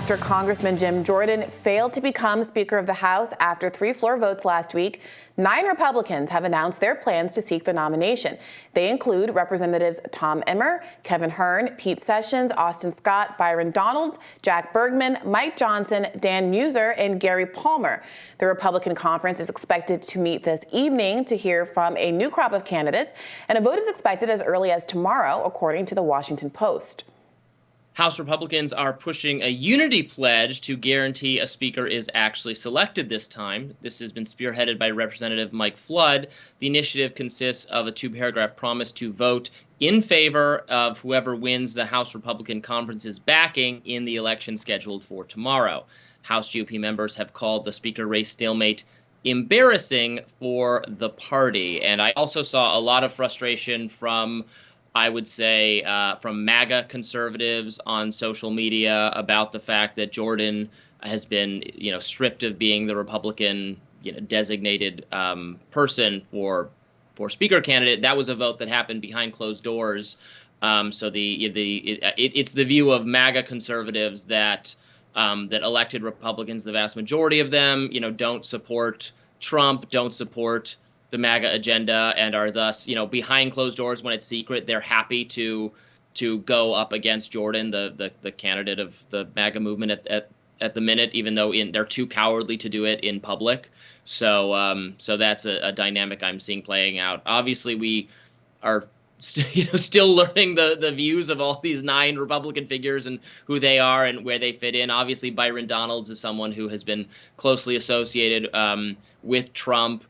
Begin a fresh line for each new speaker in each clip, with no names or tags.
after Congressman Jim Jordan failed to become Speaker of the House after 3 floor votes last week, 9 Republicans have announced their plans to seek the nomination. They include Representatives Tom Emmer, Kevin Hern, Pete Sessions, Austin Scott, Byron Donalds, Jack Bergman, Mike Johnson, Dan Muser, and Gary Palmer. The Republican conference is expected to meet this evening to hear from a new crop of candidates, and a vote is expected as early as tomorrow, according to the Washington Post.
House Republicans are pushing a unity pledge to guarantee a speaker is actually selected this time. This has been spearheaded by Representative Mike Flood. The initiative consists of a 2-paragraph promise to vote in favor of whoever wins the House Republican Conference's backing in the election scheduled for tomorrow. House GOP members have called the speaker race stalemate embarrassing for the party. And I also saw a lot of frustration from I would say from MAGA conservatives on social media about the fact that Jordan has been, stripped of being the Republican, designated person for speaker candidate. That was a vote that happened behind closed doors. So it's the view of MAGA conservatives that that elected Republicans, the vast majority of them, don't support Trump, don't support the MAGA agenda, and are thus, behind closed doors when it's secret. They're happy to go up against Jordan, the candidate of the MAGA movement at the minute, even though they're too cowardly to do it in public. So that's a dynamic I'm seeing playing out. Obviously, we are still learning the views of all these 9 Republican figures and who they are and where they fit in. Obviously, Byron Donalds is someone who has been closely associated with Trump.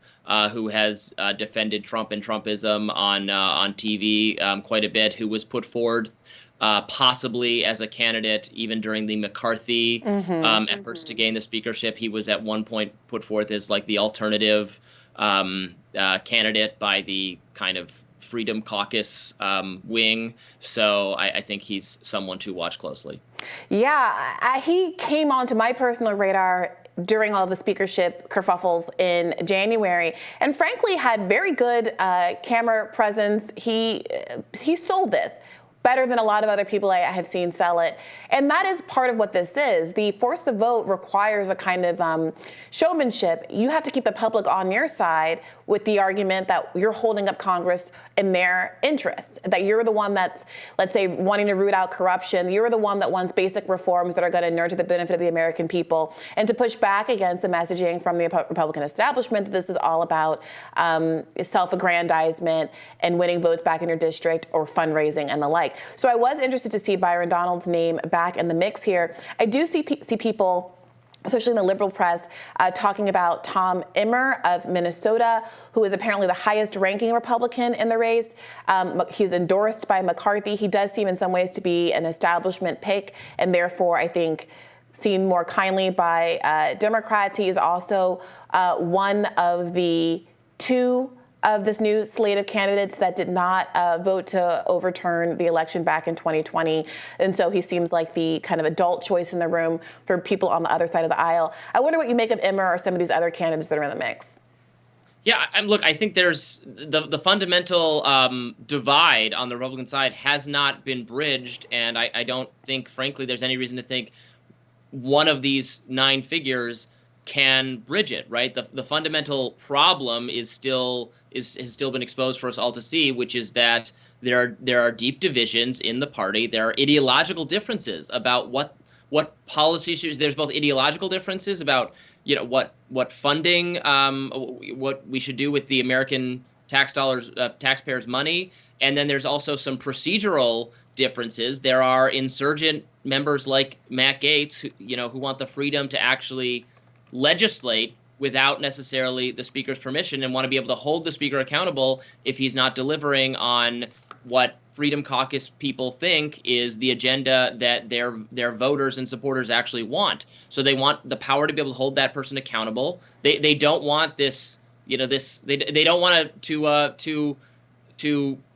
Who has defended Trump and Trumpism on TV quite a bit, who was put forward possibly as a candidate even during the McCarthy efforts to gain the speakership. He was at one point put forth as like the alternative candidate by the kind of Freedom Caucus wing. So I think he's someone to watch closely.
Yeah, he came onto my personal radar during all the speakership kerfuffles in January, and frankly had very good camera presence. He sold this better than a lot of other people I have seen sell it. And that is part of what this is. The force the vote requires a kind of showmanship. You have to keep the public on your side with the argument that you're holding up Congress in their interests, that you're the one that's, let's say, wanting to root out corruption. You're the one that wants basic reforms that are going to inure to the benefit of the American people, and to push back against the messaging from the Republican establishment that this is all about self-aggrandizement and winning votes back in your district or fundraising and the like. So I was interested to see Byron Donalds' name back in the mix here. I do see people, especially in the liberal press, talking about Tom Emmer of Minnesota, who is apparently the highest-ranking Republican in the race. He's endorsed by McCarthy. He does seem in some ways to be an establishment pick, and therefore, I think, seen more kindly by Democrats. He is also one of the 2 of this new slate of candidates that did not vote to overturn the election back in 2020. And so he seems like the kind of adult choice in the room for people on the other side of the aisle. I wonder what you make of Emmer or some of these other candidates that are in the mix.
Yeah, look, I think there's the fundamental divide on the Republican side has not been bridged. And I don't think, frankly, there's any reason to think one of these 9 figures can bridge it, right? The fundamental problem has still been exposed for us all to see, which is that there are deep divisions in the party. There are ideological differences about what policy issues. There's both ideological differences about what funding, what we should do with the American taxpayers' money, and then there's also some procedural differences. There are insurgent members like Matt Gaetz, who want the freedom to actually legislate without necessarily the speaker's permission, and want to be able to hold the speaker accountable if he's not delivering on what Freedom Caucus people think is the agenda that their voters and supporters actually want. So they want the power to be able to hold that person accountable. They don't want this, they don't want to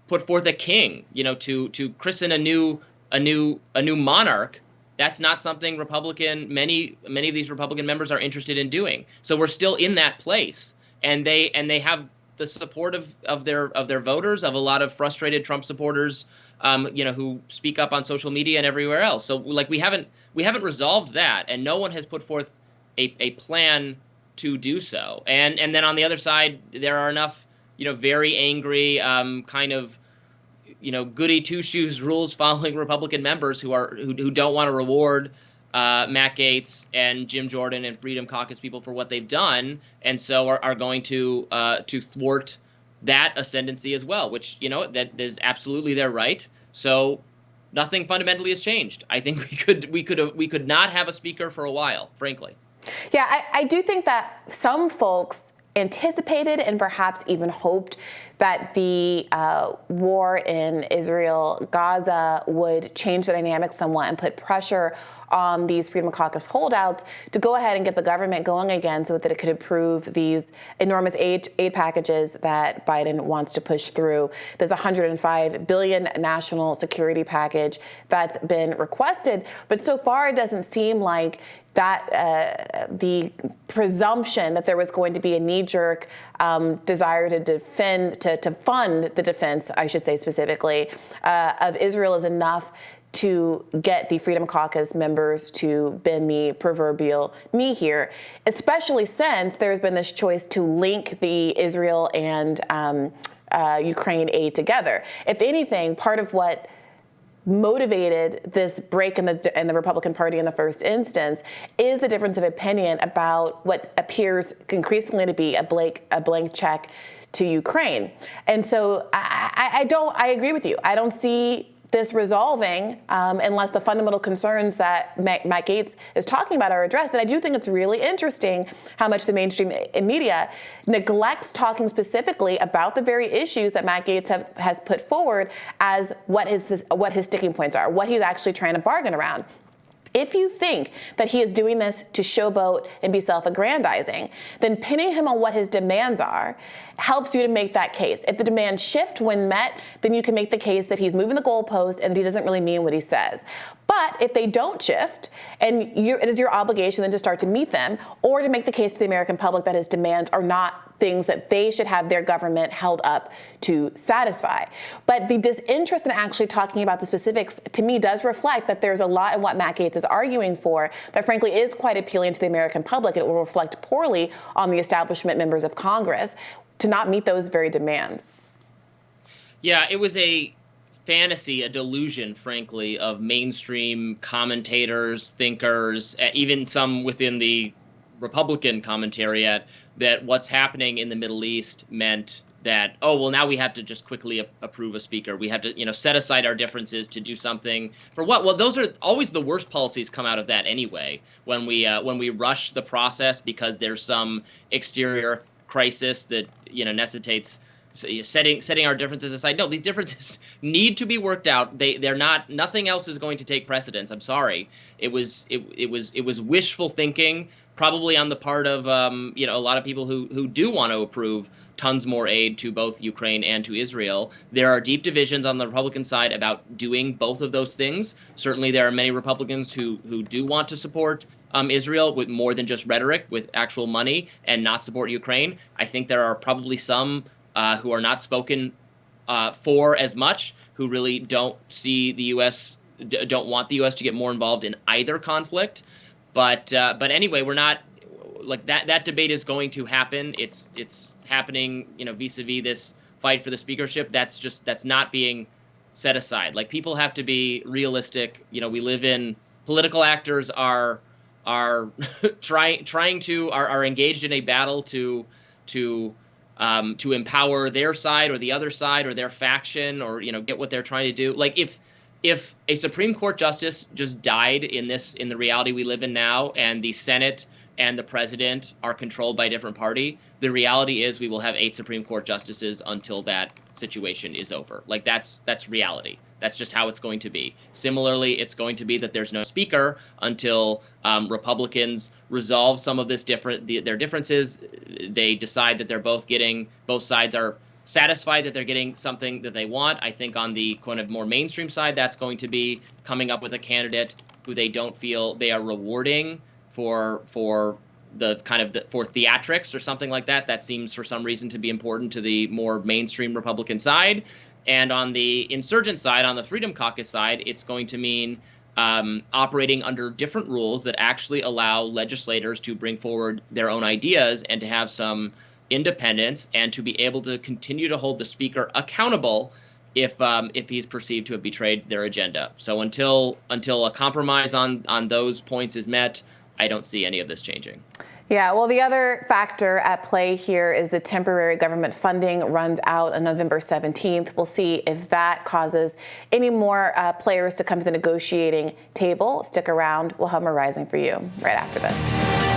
put forth a king, to christen a new monarch. That's not something many of these Republican members are interested in doing. So we're still in that place, and they have the support of their voters, of a lot of frustrated Trump supporters, who speak up on social media and everywhere else. So like we haven't resolved that, and no one has put forth a plan to do so. And then on the other side, there are enough very angry kind of goody two shoes rules following Republican members who don't want to reward Matt Gaetz and Jim Jordan and Freedom Caucus people for what they've done, and so are going to thwart that ascendancy as well, which that is absolutely their right. So nothing fundamentally has changed. I think we could not have a speaker for a while, frankly.
Yeah, I do think that some folks anticipated and perhaps even hoped that the war in Israel-Gaza would change the dynamic somewhat and put pressure on these Freedom Caucus holdouts to go ahead and get the government going again so that it could approve these enormous aid packages that Biden wants to push through. There's a $105 billion national security package that's been requested, but so far it doesn't seem like that the presumption that there was going to be a knee-jerk desire to fund the defense, I should say specifically, of Israel is enough to get the Freedom Caucus members to bend the proverbial knee here, especially since there's been this choice to link the Israel and Ukraine aid together. If anything, part of what motivated this break in the Republican Party in the first instance is the difference of opinion about what appears increasingly to be a blank check to Ukraine. And so I agree with you. I don't see this resolving unless the fundamental concerns that Matt Gaetz is talking about are addressed. And I do think it's really interesting how much the mainstream media neglects talking specifically about the very issues that Matt Gaetz has put forward as what his sticking points are, what he's actually trying to bargain around. If you think that he is doing this to showboat and be self-aggrandizing, then pinning him on what his demands are helps you to make that case. If the demands shift when met, then you can make the case that he's moving the goalpost and that he doesn't really mean what he says. But if they don't shift, and it is your obligation then to start to meet them or to make the case to the American public that his demands are not things that they should have their government held up to satisfy. But the disinterest in actually talking about the specifics, to me, does reflect that there's a lot in what Matt Gaetz is arguing for that, frankly, is quite appealing to the American public. It will reflect poorly on the establishment members of Congress to not meet those very demands.
Yeah, it was a fantasy, a delusion, frankly, of mainstream commentators, thinkers, even some within the Republican commentariat, that what's happening in the Middle East meant that, oh, well, now we have to just quickly approve a speaker. We have to, set aside our differences to do something for what? Well, those are always the worst policies come out of that anyway, when we rush the process because there's some exterior crisis that, necessitates setting our differences aside. No, these differences need to be worked out. They're not. Nothing else is going to take precedence. I'm sorry. It was wishful thinking, probably on the part of a lot of people who do want to approve tons more aid to both Ukraine and to Israel. There are deep divisions on the Republican side about doing both of those things. Certainly, there are many Republicans who do want to support Israel with more than just rhetoric, with actual money, and not support Ukraine. I think there are probably some who are not spoken for as much, who really don't see the U.S. Don't want the U.S. to get more involved in either conflict. But anyway, we're not like that. That debate is going to happen. It's happening, vis-a-vis this fight for the speakership. That's not being set aside. Like, people have to be realistic. We live in, political actors are are engaged in a battle to empower their side or the other side or their faction, or get what they're trying to do. Like, if a Supreme Court justice just died in the reality we live in now, and the Senate and the president are controlled by a different party, the reality is we will have 8 Supreme Court justices until that situation is over. Like, that's reality. That's just how it's going to be. Similarly, it's going to be that there's no speaker until Republicans resolve some of their differences. They decide that both sides are satisfied that they're getting something that they want. I think on the kind of more mainstream side, that's going to be coming up with a candidate who they don't feel they are rewarding for for theatrics or something like that. That seems for some reason to be important to the more mainstream Republican side. And on the insurgent side, on the Freedom Caucus side, it's going to mean operating under different rules that actually allow legislators to bring forward their own ideas and to have some independence and to be able to continue to hold the speaker accountable if he's perceived to have betrayed their agenda. So until a compromise on those points is met, I don't see any of this changing.
Yeah, well, the other factor at play here is the temporary government funding runs out on November 17th. We'll see if that causes any more players to come to the negotiating table. Stick around. We'll have more Rising for you right after this.